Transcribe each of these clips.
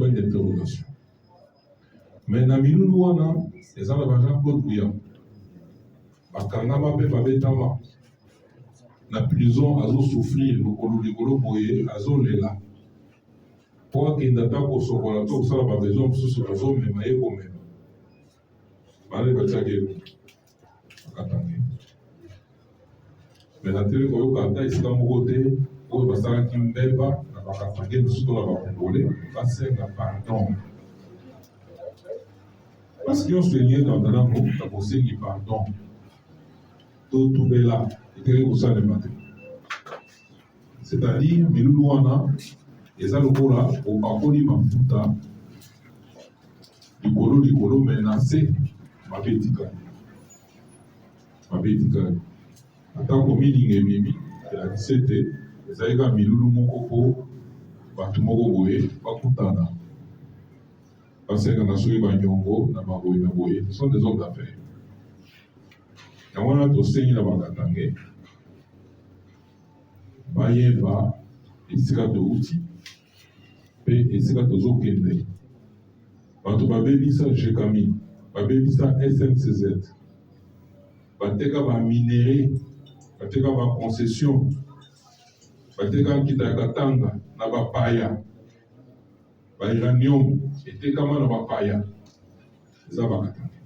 point d'interrogation. Mais na milulu wana eza na Jean Claude Bouya bakangama mpe babetama na prison azosouffrir likolo boye azolela po akenda ta kosokola to kosala babesoin mosusu bazomema ye komema bale batiaki bakatange me na tele koyoka ata esika moko te oyo basalaki mbeba na bakatange mosusu to na bakongole basenga pardon parce que nyonso elie na ndanango na kosengi pardon to tubela eteke kosalema te c'est-à-dire milulu wana eza lokola opakoli mafuta likolo me na se mabe etikali atako milinga ememi elakisi ete ezali kaka milulu moko mpo bato moko boye bakutana basengana soki banyongo na baboye na boye ce sont des hommes d'affaires yango wana tosengi na bakatange bayeba esika touti mpe esika tozokende bato babebisa GECAMI babebisa SNCZ bateka baminere bateka baconcession bateka nkita ya katanga na bapaya bairanium etekama na bapaya eza bakatanga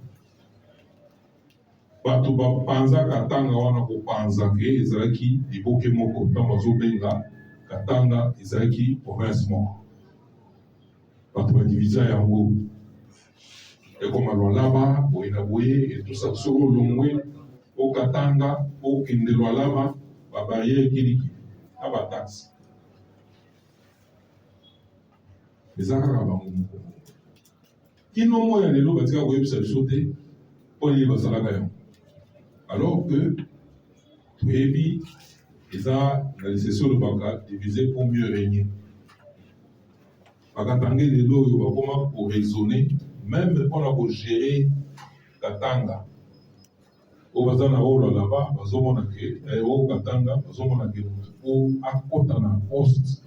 bato bapanza katanga wana kopanza ke ezalaki liboke moko ntango bazobenga katanga ezalaki province moko bato badiviza yango ekoma lwalaba boye na boye etusa soko olongwe okatanga okende lwalaba babariere ekiliki na bataxe eza kaka bango moko kino moya lelo batika koyebisa biso te mpo nini basalaka yango alors que toyebi eza na lisesi olobaka diviser pour mieux régner bakatange lelo oyo bakoma koraisonner même mpona kogérer katanga oyo baza na oyo laba bazomona ke oyo katanga bazomona ke po akota na poste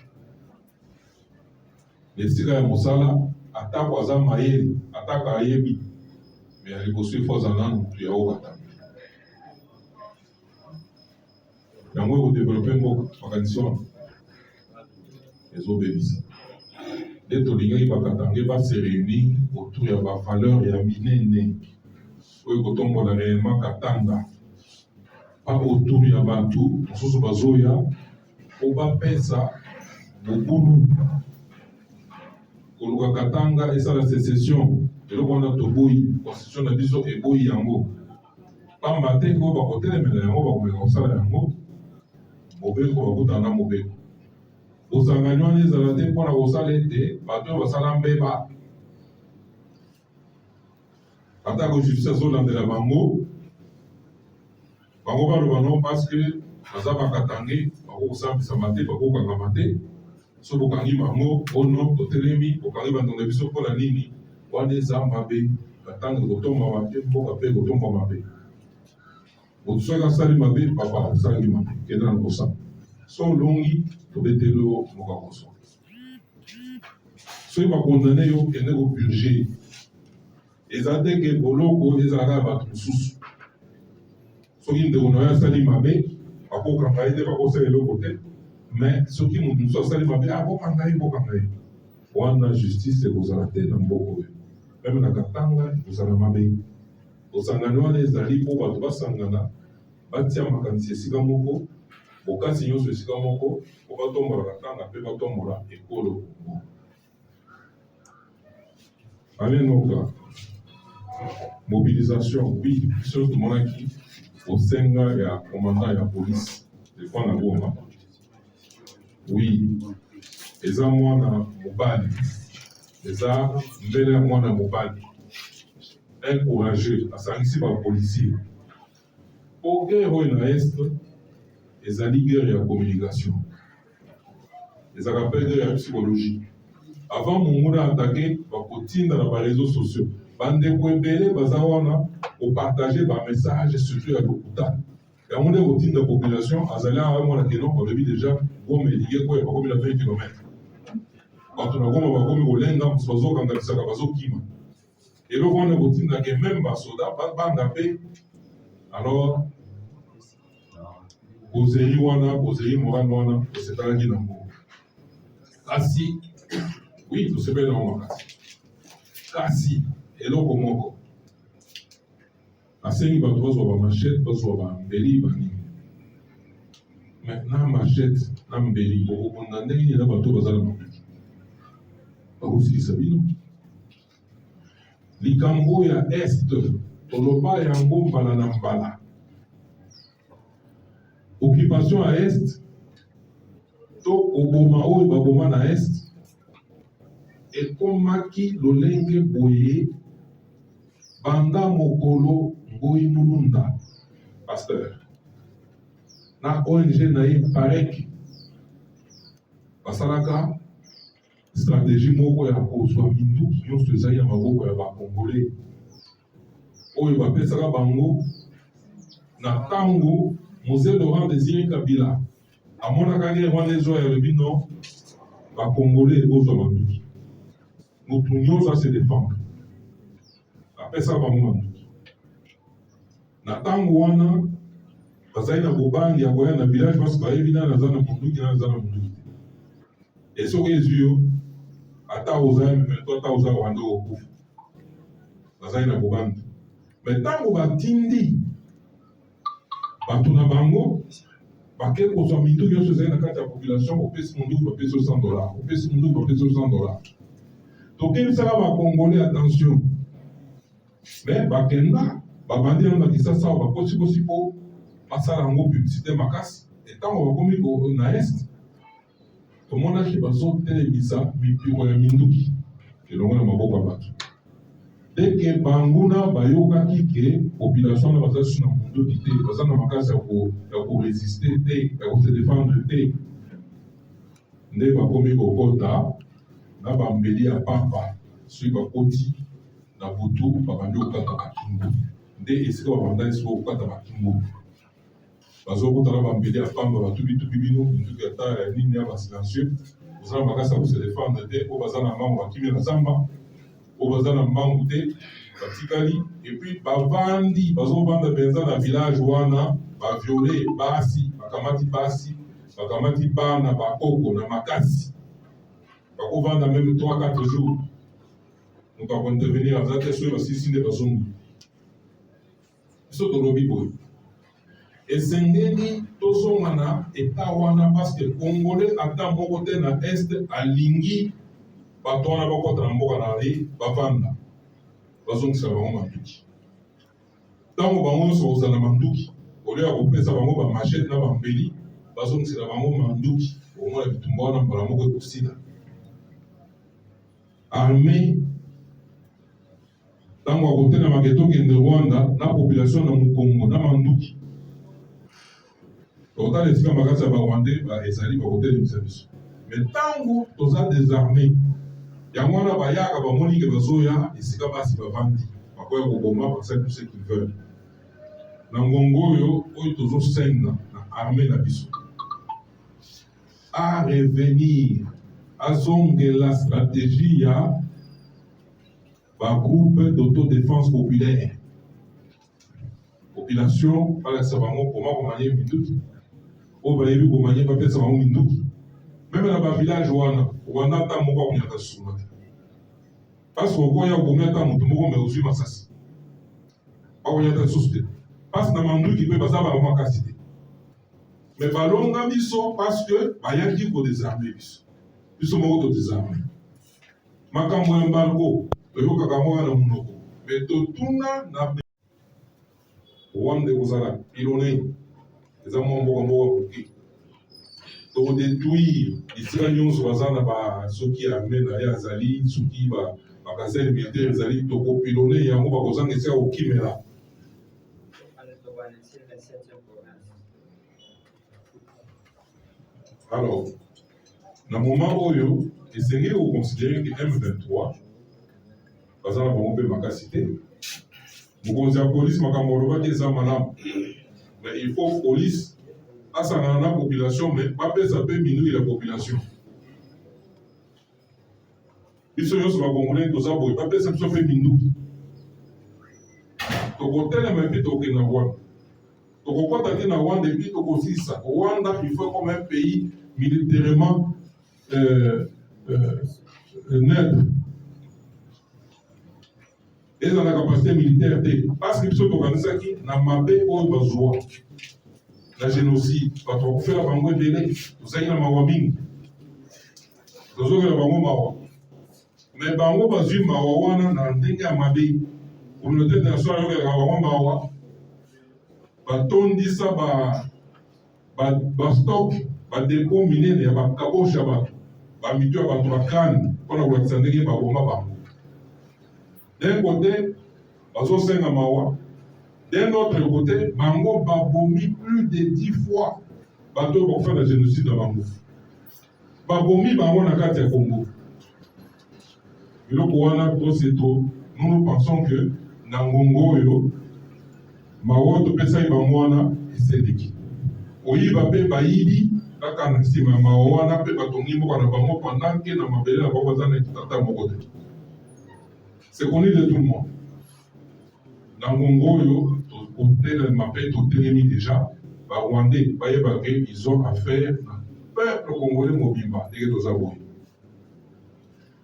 esika ya mosala atako aza mayele atako ayebi me ya liboso ifo aza nanu mutu ya oyo katanga yango ekodevelope mboka makanisi wana ezobebisa nde tolingaki bakatange base réunir autour ya bavaleur ya minene oyo kotombola réellement katanga pa autour ya bato mosusu bazoya po bapesa mobulu koluka katanga esala sécession eloko wana toboyi constitution na biso eboyi yango pamba te oyo bakotelemela yango bakomeka kosala yango mobeko bakutana na mobeko osangani wana ezala te mpona kosala ete bato oyo basala mbeba atako justice azolandela bango baloba no parce que baza bakatange bakokosambisama te bakokangama te so bokangi bango ono totelemi bokangi bandonga biso mpona nini wana eza mabe katanga kotomba mabe mboka mpe kotomba mabe moto soki asali mabe papa asalaki mabe kende na kosala so olongi tobeteli yo moka kosola soki bakondane yo kende kopurge eza te ke boloko ezalaka ya bato mosusu soki ndeko na yo asali mabe bakokanga ye te bakosala eloko te mais soki moto mosusu asali mabe abokanga ye wana justice ekozala te na mboka oyo meme na katanga ekozala mabe osangani wana ezali mpo bato basangana batia makanisi esika moko bokasi nyonso esika moko po batombola katanga mpe batombola ekolo alenoka mobilisation oui biso tomonaki kosenga ya commandant ya police defo na Goma oui eza mwana mobali eza mbele ya mwana mobali encouragé asangisi bapolisier po guerre oyo na este ezali guerre ya communication ezalaka mpe guerre ya psychologie avant monguna atake bakotinda na bareseau sociaux bandeko ebele baza wana kopartage bamessage surtout ya lokuta yango nde kotinda population azali awa mwana keno balobi déjà Goma elingi koya bakomi na 20 km bato na goma bakomi kolenga mosu bazokanganisaka bazokima eloko wana ekotindaka meme basoda banga mpe alors kozeli wana kozeli morale wana osetalaki nango kasi oui tosepeli nango makasi kasi eloko moko asengi bato bazwa bamachete bazwa bambeli banini na machete na mbeli okokunda ndenge nini na bato baza na makoki bakosilisa bino likambo ya este toloba yango mbala na mbala occupation à est to oboma oyo baboma na est ekomaki lolenge boye banda mokolo ngoyi mulunda pasteur na ONG na ye parek basalaka stratégie moko ya kozwa minduki nyonso ezali ya maboko ya bakongole oyo bapesaka bango na ntango Mzee Laurent Désiré Kabila amonaka guerre wana ezwa ya lobi no bakongole bozwa manduki motu nyonso ase défendre apesaka bango manduki na ntango wana bazali na bobangi ya koya na village parce bayebi nani aza na monduki nani aza na monduki te soki ezwi yo ata oza meto ata oza wande okufa bazali na bobangi me ntango batindi bato na bango bake kozwa minduki nyonso ezali na kati ya population opesi monduki bapesi $100 opesi monduki bapesi $100 tokebisaka bakongole attention me bakenda babandi yango na kisasa awa bakosikosi mpo basala yango publicité makasi etango bakomi na est tomonaki bazotelemisa mipiko ya minduki elongo na maboko ya bato deke banguna bayokaki ke population na baza su na monduki te baza na makasi ya koresiste te ya kose défendre te nde bakomi kokota na bambeli ya pamba soki bakoti na butu babandi kokata bakingo nde esika babanda esika kokata bakingo bazokota na bambeli ya pamba batubi bino minduki ata ya nini ya basilencieux baza na makasi ya kose défendre te po baza na mbangu bakimi na zamba po baza na mbangu te batikali epuis bavandi bazovanda mpenza na village wana baviole basi bakamati bana bakoko na makasi bakovanda meme 3-4 jours moto akointervenir aza te soki basisi nde bazongi biso tolobi boye esengeli tozonga na eta wana parceke congolais ata moko te na este alingi bato wana bakota na mboka na ye bavanda bazongisa bango manduki ntango bango nyonso kozala manduki olio ya kopesa bango bamachete na bambeli bazongisela bango manduki omona bitumba wana mbala moko ekosila armé ntango akotelema ketokende Rwanda na population na mokongo na manduki totala esika makasi ya barwandais ezali bakotelemisa biso me ntango toza désarmé yango wana bayaka bamoni ke bazoya esika basi bavandi bakoya koboma basali tout ce qu'ils veulent na ngongo oyo tozosenga na armée na biso à revenir azongela stratégie ya bagroupe d'autodéfense populaire population balakisa bango koma komanye minduki oyo bayebi komanye bapesa bango minduki meme na bavillage wana okanda ata moko akonyaka sunga te parce okoya okomi ata motu moko me ozwi masasi akonyata lisusu te parce na manduki mpe baza bango makasi te me balonga biso parce que bayaki kodésarme biso moko todésarme makambo ya embargo toyokaka moko na monoko me totuna na owande kozala pilone eza mwa mboka moke tokodétruire esika nyonso baza na basoki arme na ye azali soki bakaserne militaire ezali tokopilone yango bakozanga esika kokimela alors na moment oyo esengeli koconsidere ke M23 baza na bango mpe makasi te mokonzi ya polise makambo olobaki eza malamu mais il faut police asangana na population mais bapesa mpe minui ya population biso nyonso bakongolais toza boye bapesa biso mpe minduki tokotelema epi tokokenda wana tokokɔta te na Rwanda epi tokosilisa Rwanda il faut comme un pays militairement neutre eza na capacité militaire te parce que biso tokanisaki na mabe oyo bazwa na génocide bato bakofela bango ebele tozalaki na mawa mingi tozokela bango mawa me bango bazwi mawa wana na ndenge ya mabe communauté internationale yokelaka bango mawa batondisa bastock badepo minene ya bakaboshe ya bato bamito ya bato bakani mpona kolakisa ndenge baboma bango d'un côté bazosenga mawa d'un autre côté bango babomi plus de 10 fois bato oyo bakofanda na génocide na bango babomi bango na kati ya Congo biloko wana toseto nous pensons que na ngongo oyo mawa topesaki bango wana eseleki koyiba mpe bayibi kaka na nsima ya mawa wana mpe batongi mboka na bango pendant ke na mabele na bango baza na ekitata moko te c'est connu de tout le monde na ngongo oyo totelema mpe totelemi déjà barwandais bayebaka ils ont affaire na peuple congolais mobimba ndenge toza boye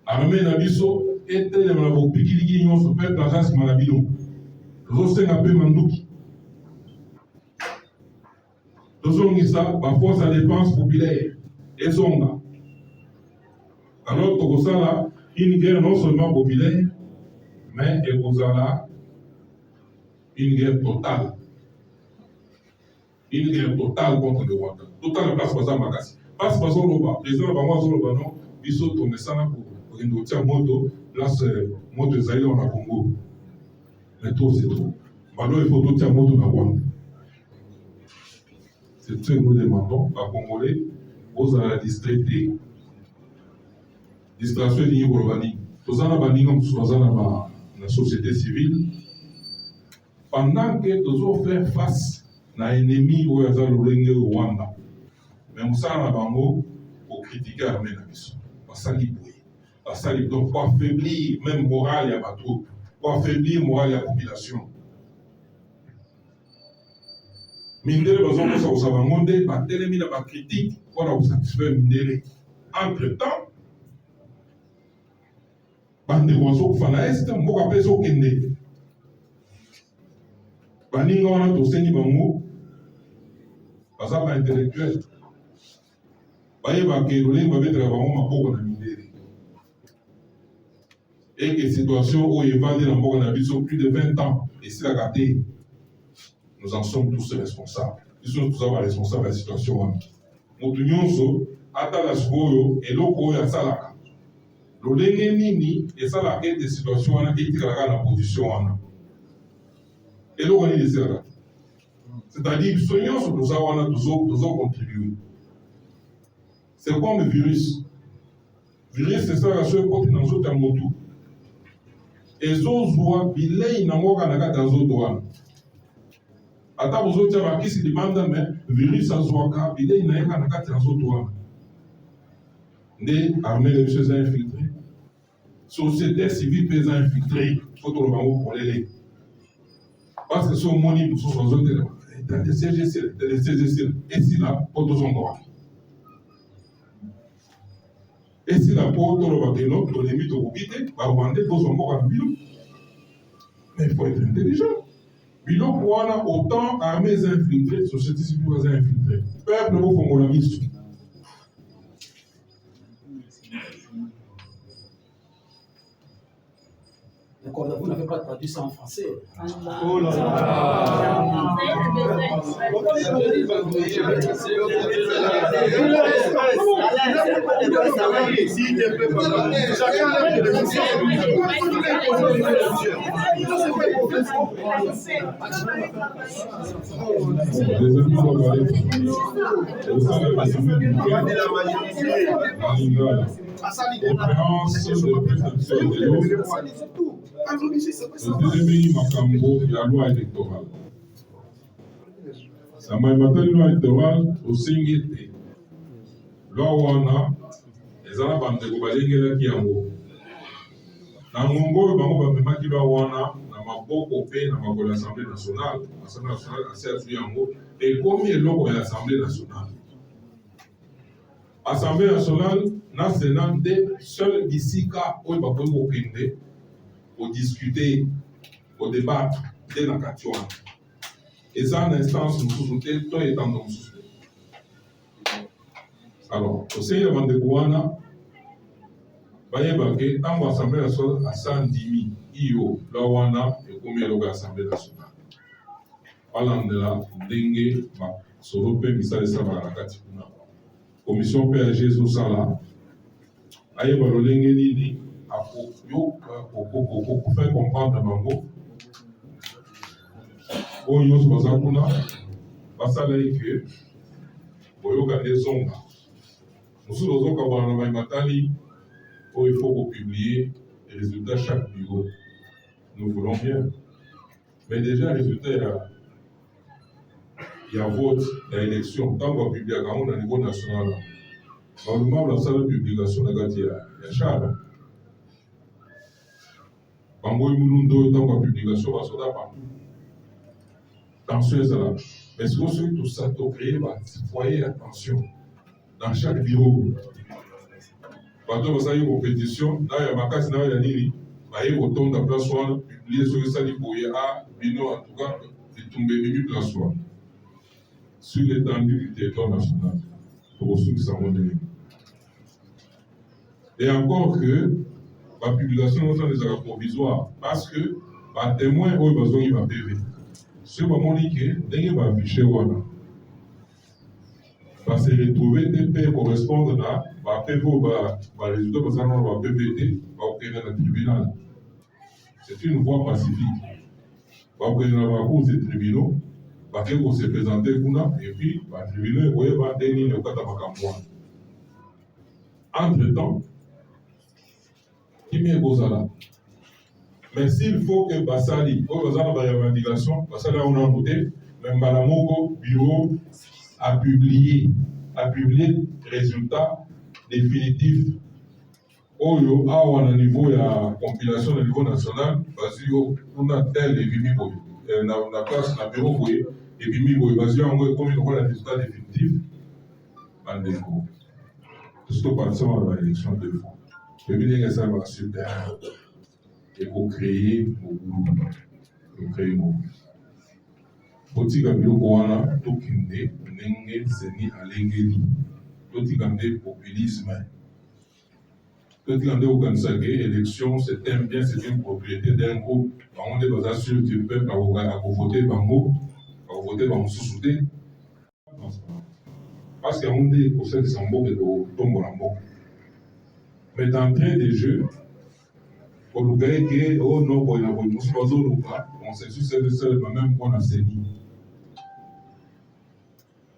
armée na biso etelema na bopikiliki nyonso peuple aza nsima na bino tozosenga mpe manduki tozongisa baforce ya défense populaire ezonga alors tokosala une guerre non seulement populaire mais ekozala une guerre totale contre le Rwanda totale place baza makasi place bazoloba président na bango azoloba non biso tomesana kokende kotia moto place moto ezali na Congo mais trop c'est trop balo il faut totia moto na Rwanda. C'est ce que nous demandons à Congolais, aux distraités. Distraction est liée au Rwanda. Tous en avons comme dans la société civile. Pendant que nous avons fait face à l'ennemi où il y a le Rwanda, mais nous avons critiqué l'armée de la mission. Donc, pour affaiblir même morale à bateau, pour affaiblir morale à la population. Mindele bazon kosa kosaba ngonde batelemi na bacritique mpona kosatisfaire mindele entre temps bandeko bazokufa na este mboka mpe ezokende baninga wana tosengi bango baza baintellectuel bayebaka elolenge babetaka bango maboko na mindele eke situation oyo evandi na mboka na biso plus de 20 ans esilaka te. Nous en sommes tous responsables. Nous sommes tous responsables de la situation. Nous sommes ata la sikoyo eloko oyo asalaka lolenge nini esalaka ete situation wana etikala na position wana eloko nini esalaka c'est-à-dire biso nyonso toza wana tozocontribue. C'est comme le virus esalaka so ekoti na nzoto ya motu ezozwa bilei nango kaka na kati ya nzoto wana ata bozotia bakisi libanda me virus azwaka bilei na ye kaka na kati ya nzoto wana nde armée de biso eza infiltré société civile mpe eza infiltré fo toloba ngo polele parce que so omoni mosusu azotelema esila mpo tozonga wana esila mpo toloba keno tolemi tokoki te barwandais bozwa mboka na bino mais il faut être intelligent. Biloko wana autant armée eza infiltré société civile eza infiltré peuple bofongola miso. D'accord, vous n'avez pas traduit ça en français. Oh là là. S'il te plaît, papa. Chacun a des etelemi makambo ya loi électorale. Na matali loi électorale osengi ete loi wana eza na bandeko balengelaki yango Na ngongo bango bamemaki wana na maboko pe na makolo ya Assemblée nationale. Assemblée nationale asi azwi yango ekomi eloko ya Assemblée nationale. Assemblée nationale na Sénat nde seul bisika oyo bakoki kokende kodiscute kodébattre nde na kati wana. Eza na instance mosusu te to etando mosusu te. Alors tosengi ya bandeko wana bayebake ntango Assemblée nationale asa ndimi iyo la wana ekomi eloko ya Assemblée nationale. Balandela ndenge basolo mpe misala esalaka na kati kuna. Commission PAG ezosala ayeba lolenge nini faire comprendre bango oyo nyonso baza kuna basala eke boyoka nde zonga mosusu ozokabwana na bayimatali oyo il faut publier les résultats chaque bureau. Nous voulons bien, mais déjà résultat il y a vote, il y a élection. Tant qu'on publie à niveau national, normalement la salle de publication il y a charge. Bango Mulundo, tant qu'on publication, va se partout. Attention, c'est là. Mais ce que tout ça, tu créer, voyez attention. Dans chaque bureau, quand on a une compétition, là, il y a ma case, il y a Nili, il y a autant de place, publier sur le sali pour y a, bino, en tout cas, il tombe une place. Sur l'étendue du territoire national, pour ceux qui s'en vont donner. Et encore que, la publication est des accords provisoires, parce que, les témoins, ils ont besoin de PV. Ce moment que, dès qu'ils vont afficher, va se retrouver des pays correspondent à la PV ou les résultats de la PVT, va obtenir le tribunal. C'est une voie pacifique. Va obtenir la cour des tribunaux. Pour se présenter et puis le tribunal va donner le cas de entre-temps, qui m'est là. Mais s'il faut que Bassali, pour la revendication, Bassali on a noté, même Balamoko, bureau, a publié résultats définitifs. Oyo, on a niveau de compilation au niveau national, parce qu'on a tel et vimi na place na bureau et puis il basé en comme il a résultat définitif bandeko tout participant à l'élection de fois et puis les ça va super et pour créer botika biloko wana tokende ndenge zeni alengeli totika nde populisme totika nde okanisaka élection c'est un bien, c'est une propriété d'un groupe on est basé sur du peuple à voter bango à voter bango sous-souté parce qu'il y a un des conseils de Sambo et de Tombolambo mais d'entrée des jeux pour le gars qui oh non pour la police on sait sur c'est même qu'on a saigné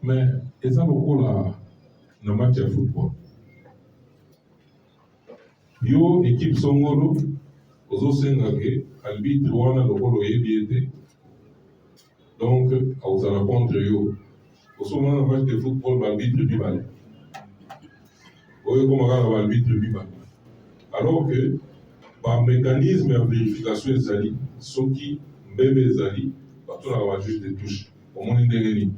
mais et ça beaucoup là dans match de football yo équipe songolo ozosenga arbitre wana lokolo yebi donc aozala contre yo osomona na match de football l'arbitre bibale oyo komaka na l'arbitre bibale alors que par mécanisme de vérification ezali soki mbebe ezali batolaka bajuge de touche omoni ndenge nini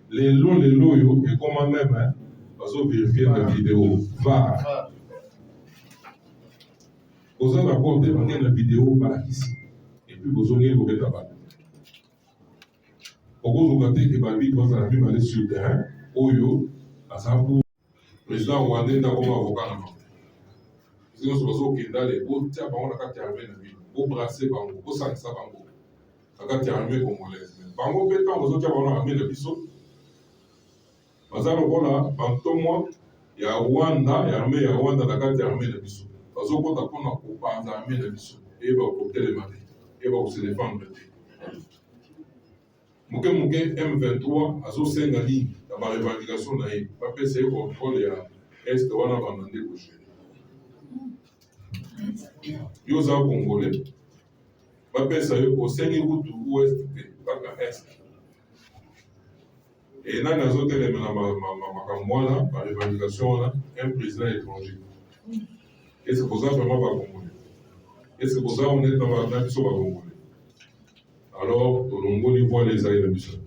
lelo oyo ekoma meme bazovérifie na vidéo var oza d'accord te bakende na vidéo balakisi epuis bozongeli kobeta bato okozoka te ke baarbitre bazala mibale sur terrain oyo aza pour président rwandais ndakoma avocat na bango nyonso bazokenda le botia bango na kati ya armée na bino bobrasse bango bosangisa bango na kati ya armée congolaise bango mpe ntango bazotia bango na armée na biso baza lokola bantomwa ya rwanda ya armée ya rwanda na kati ya armée na biso bazokota mpona kopanza armée na biso eyeba kotelema te eyeba kose défendre te moke M23 azosenga nini na barevendication na ye bapesa ye contrôle ya este wana banda nde kogere yo oza congolais bapesa yo osengi kutu ouest te kaka este e nani azotelemela makambo wana barevendication wana un président étranger est-ce que koza vraiment bacongolais Est-ce que vous avez dans la nation congolais? Alors, le Congolais voit les aïeux de mission.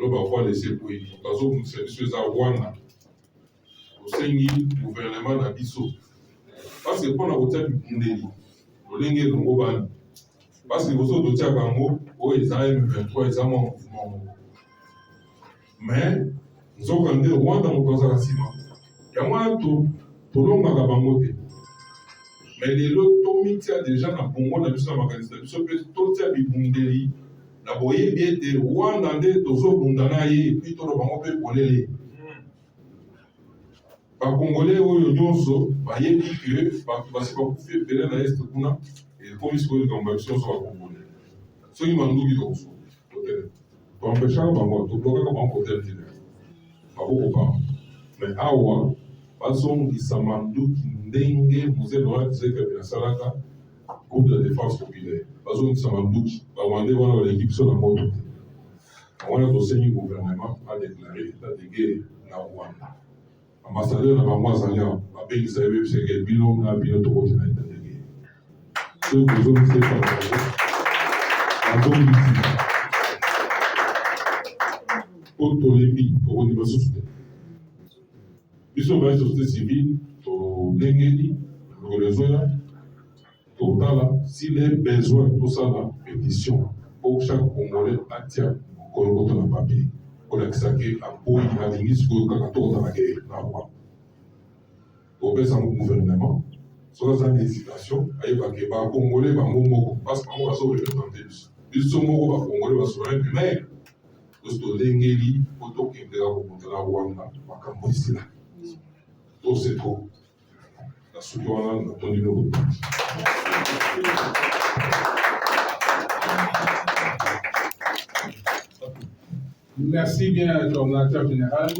On va voir les épouilles. Parce que nous sommes à Rwanda. Au Sengi, gouvernement d'Abisso. Parce que quand on a voté du Bundeli, le Lengue de Ngoban, parce que vous avez voté à Bango, ils ont M23, ils ont un mouvement. Mais, nous avons regardé Rwanda, nous avons dit, il y a un tout long à Bango. Mais les lots, il y a déjà dans le Congo, dans le mécanisme, tout ça, il Bundeli. La boye bien de Rwanda, de Tozo Bundana, et puis tout le monde peut voler. Par Congolais, ils ont dit que parce qu'on fait péler dans l'Est, et comme ils se posent dans l'action sur la Congolais. Ce qui m'a dit que c'est pour empêcher la banque, tout le monde peut être pas beaucoup pas. Mais awa, façon qui s'amandou qui n'engue, vous êtes droit de dire que la Salaka, groupe de défense populaire, façon qui s'amandou qui va demander voir l'équipe sur la mode. On a aussi un gouvernement a déclaré l'état de guerre na Rwanda. Ambassadeur na bango azalian, babeli sayebi biseke bino na bino tokoti na état de guerre. Ce que vous avez fait par la bonne visite. Autolémie, au niveau social. Biso ba société civile, to lengeli, to rezoya, to tala, s'il est besoin de ça la pétition, pour chaque Congolais attire koloko na papier. Pour l'accès à Boy, à l'Église, pour le Kakato dans la guerre, la roi. Au baisse en gouvernement, sans une hésitation, à évacuer les Congolais, les Congolais, parce qu'on va se représenter. Ils sont morts, les Congolais, les souverains, mais nous sommes l'Engeli, pour tout qui est là, pour la Rwanda, pour Cambodge. Tout c'est trop. La structure, on a entendu le mot. Merci bien, coordinateur général.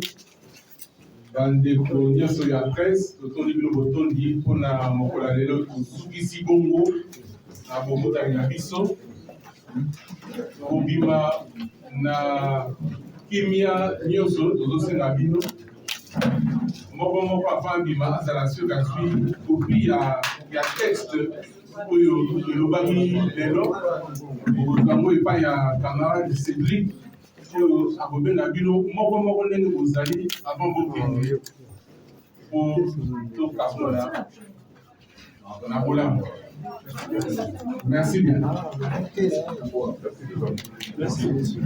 Bandeko nyonso ya presse, totondi bino botondi mpona mokola lelo tosukisi bongo na bomotani na biso. Tobima na kimia nyonso tozosenga bino. Moko avant bima azala sur azwi copie ya texte oyo elobaki lelo. Bokango epai ya camarade Cédric. Akobenga bino moko ndenge bozali avant bokende po tokabola na bolamu. Merci bien. Merci.